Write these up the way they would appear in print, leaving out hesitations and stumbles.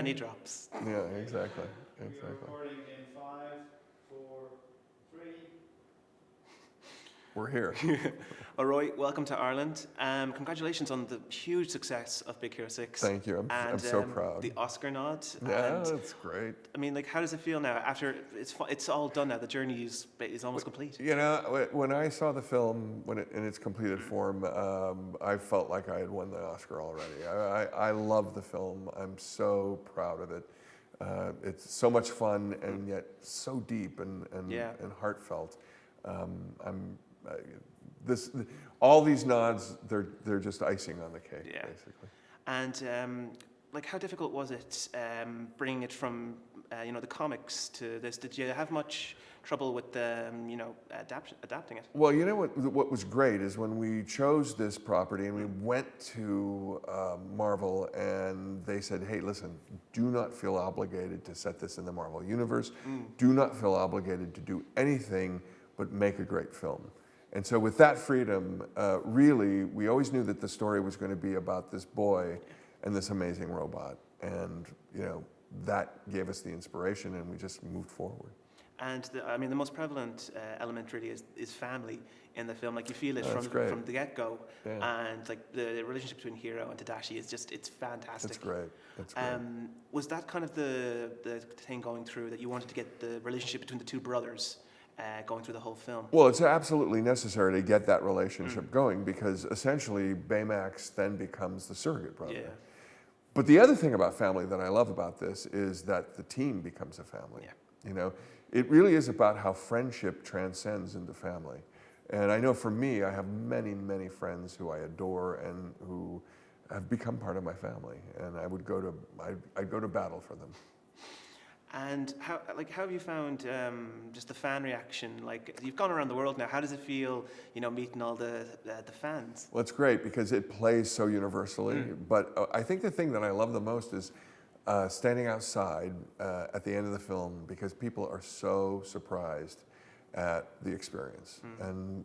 penny drops. Yeah, exactly. We are recording in 5, 4, 3. We're here. Well, Roy, welcome to Ireland. Congratulations on the huge success of Big Hero 6. Thank you. I'm so proud. The Oscar nod. Yeah, And, that's great. I mean, like, how does it feel now? After it's all done now. The journey is almost complete. You know, when I saw the film in its completed form, I felt like I had won the Oscar already. I love the film. I'm so proud of it. It's so much fun and yet so deep and heartfelt. All these nods, they're just icing on the cake, basically. And like, how difficult was it bringing it from the comics to this? Did you have much trouble with adapting it? Well, you know what was great is when we chose this property and we went to Marvel and they said, hey, listen, do not feel obligated to set this in the Marvel universe. Do not feel obligated to do anything but make a great film. And so with that freedom, really, we always knew that the story was going to be about this boy and this amazing robot. And, that gave us the inspiration and we just moved forward. And the most prevalent element really is family in the film. Like, you feel it from the get-go. Yeah. And like the relationship between Hero and Tadashi is it's fantastic. That's great. That's great. Was that kind of the thing going through, that you wanted to get the relationship between the two brothers going through the whole film? Well, it's absolutely necessary to get that relationship going because essentially Baymax then becomes the surrogate brother. Yeah. But the other thing about family that I love about this is that the team becomes a family. Yeah. It really is about how friendship transcends into family. And I know for me, I have many, many friends who I adore and who have become part of my family. And I'd go to battle for them. And how have you found just the fan reaction? Like, you've gone around the world now. How does it feel, meeting all the fans? Well, it's great because it plays so universally. But I think the thing that I love the most is standing outside at the end of the film because people are so surprised at the experience. And,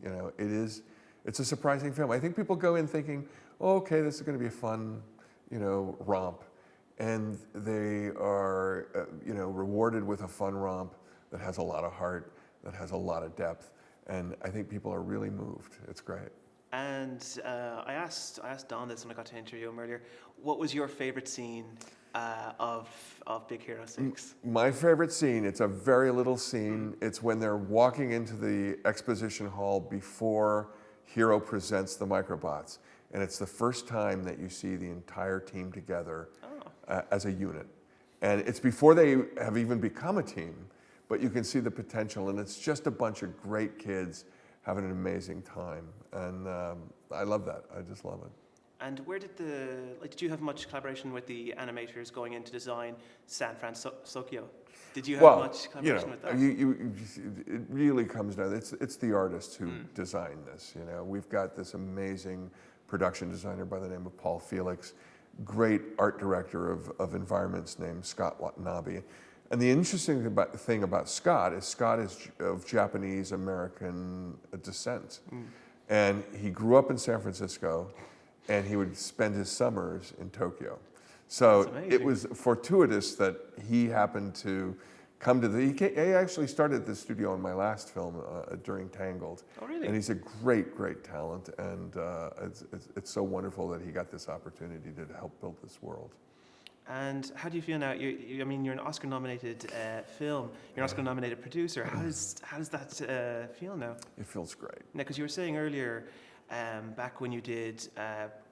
it's a surprising film. I think people go in thinking, oh, okay, this is going to be a fun, romp. And they are, rewarded with a fun romp that has a lot of heart, that has a lot of depth, and I think people are really moved. It's great. And I asked Don this when I got to interview him earlier. What was your favorite scene of Big Hero 6? My favorite scene, it's a very little scene. It's when they're walking into the exposition hall before Hero presents the microbots. And it's the first time that you see the entire team together as a unit. And it's before they have even become a team, but you can see the potential. And it's just a bunch of great kids having an amazing time. And I love that. I just love it. And where did did you have much collaboration with the animators going in to design San Francisco? Did you have much collaboration with that? It really comes down, it's the artists who designed this. We've got this amazing production designer by the name of Paul Felix, great art director of environments named Scott Watanabe. And the interesting thing about Scott is of Japanese American descent. And he grew up in San Francisco and he would spend his summers in Tokyo. So it was fortuitous that he happened to come to he actually started the studio on my last film during Tangled. Oh, really? And he's a great, great talent, and it's so wonderful that he got this opportunity to help build this world. And how do you feel now? You're an Oscar-nominated film. You're an Oscar-nominated producer. How does that feel now? It feels great. Now, because you were saying earlier, back when you did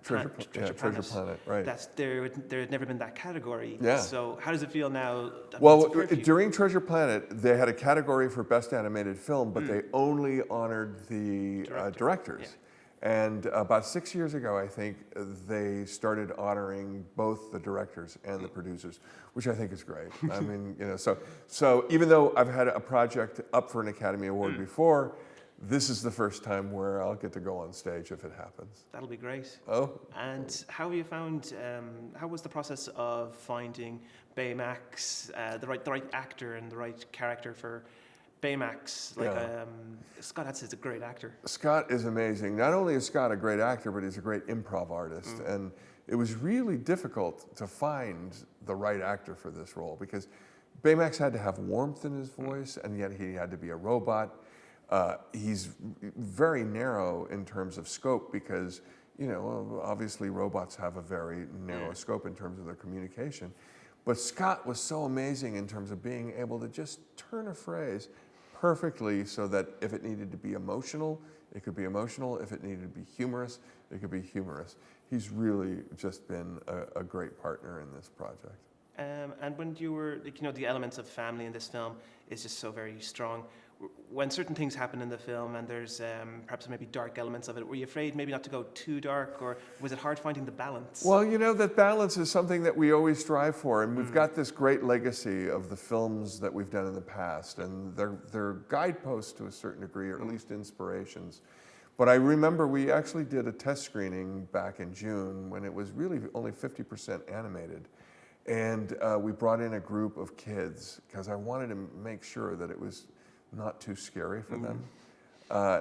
Treasure Planet, right? There had never been that category. Yeah. So how does it feel now? Well, during Treasure Planet, they had a category for Best Animated Film, but they only honored the directors. Yeah. And about 6 years ago, I think, they started honoring both the directors and the producers, which I think is great. I mean, so even though I've had a project up for an Academy Award before, this is the first time where I'll get to go on stage if it happens. That'll be great. Oh. And how have you found, how was the process of finding Baymax, the right actor and the right character for Baymax? Scott Hudson is a great actor. Scott is amazing. Not only is Scott a great actor, but he's a great improv artist. And it was really difficult to find the right actor for this role because Baymax had to have warmth in his voice, and yet he had to be a robot. He's very narrow in terms of scope because, you know, obviously robots have a very narrow scope in terms of their communication. But Scott was so amazing in terms of being able to just turn a phrase perfectly so that if it needed to be emotional, it could be emotional. If it needed to be humorous, it could be humorous. He's really just been a great partner in this project. And when you were, like, you know, the elements of family in this film is just so very strong. When certain things happen in the film and there's perhaps maybe dark elements of it, were you afraid maybe not to go too dark, or was it hard finding the balance? Well, you know, that balance is something that we always strive for, and we've got this great legacy of the films that we've done in the past, and they're guideposts to a certain degree, or at least inspirations. But I remember we actually did a test screening back in June when it was really only 50% animated. And we brought in a group of kids because I wanted to make sure that it was not too scary for them.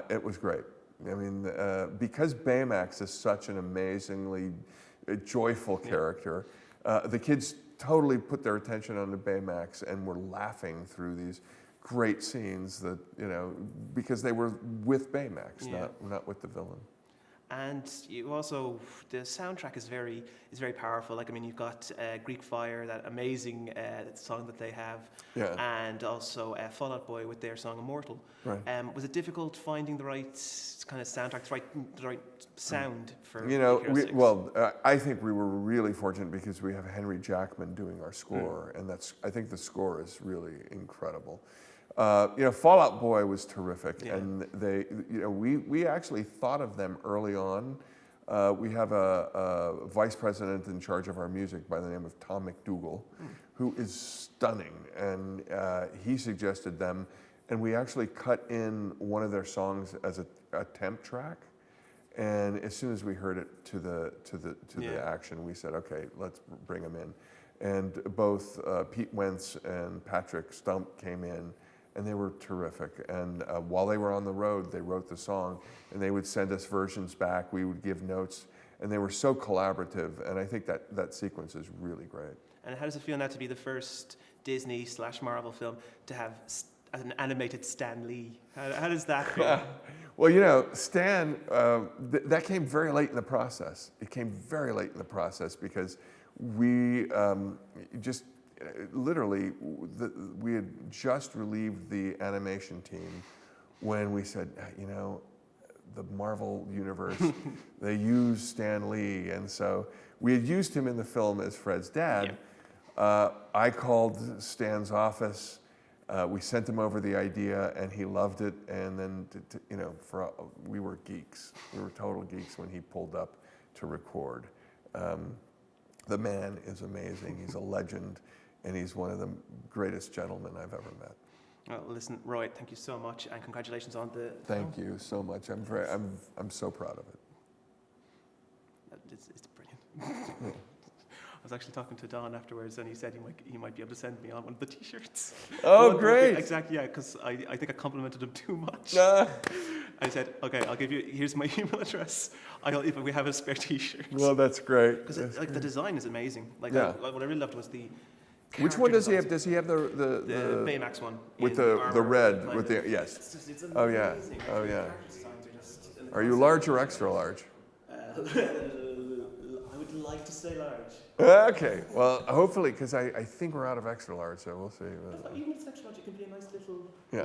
It was great. I mean, because Baymax is such an amazingly joyful character, the kids totally put their attention on the Baymax and were laughing through these great scenes that, you know, because they were with Baymax, not with the villain. And you also, the soundtrack is very powerful. Like, I mean, you've got Greek Fire, that amazing song that they have, and also Fall Out Boy with their song Immortal. Right. Was it difficult finding the right kind of soundtrack, the right sound for? You know, I think we were really fortunate because we have Henry Jackman doing our score, and I think the score is really incredible. You know, Fall Out Boy was terrific, and we actually thought of them early on. We have a vice president in charge of our music by the name of Tom McDougall, who is stunning, and he suggested them, and we actually cut in one of their songs as a temp track. And as soon as we heard it to the action, we said, okay, let's bring them in. And both Pete Wentz and Patrick Stump came in. And they were terrific. And while they were on the road, they wrote the song, and they would send us versions back. We would give notes, and they were so collaborative. And I think that sequence is really great. And how does it feel now to be the first Disney/Marvel film to have an animated Stan Lee? How does that feel? Well, you know, Stan, that came very late in the process. It came very late in the process because we just literally, we had just relieved the animation team when we said, you know, the Marvel universe, they use Stan Lee. And so we had used him in the film as Fred's dad. I called Stan's office. We sent him over the idea, and he loved it. And then, you know, we were geeks. We were total geeks when he pulled up to record. The man is amazing. He's a legend. And he's one of the greatest gentlemen I've ever met. Well, listen, Roy, thank you so much, and congratulations on the. Thank you so much. I'm so proud of it. It's brilliant. I was actually talking to Don afterwards, and he said he might be able to send me on one of the T-shirts. Oh, great! Exactly, yeah, because I think I complimented him too much. I said, okay, I'll give you. Here's my email address. If we have a spare T-shirt. Well, that's great. Because the design is amazing. Like, what I really loved was the. Which one does he have? Does he have the Baymax one with the red with the yes? It's oh yeah, oh yeah. Are you large or extra large? I would like to say large. Okay, well, hopefully, because I think we're out of extra large, so we'll see. Even if it's extra large, it can be a nice little. Yeah.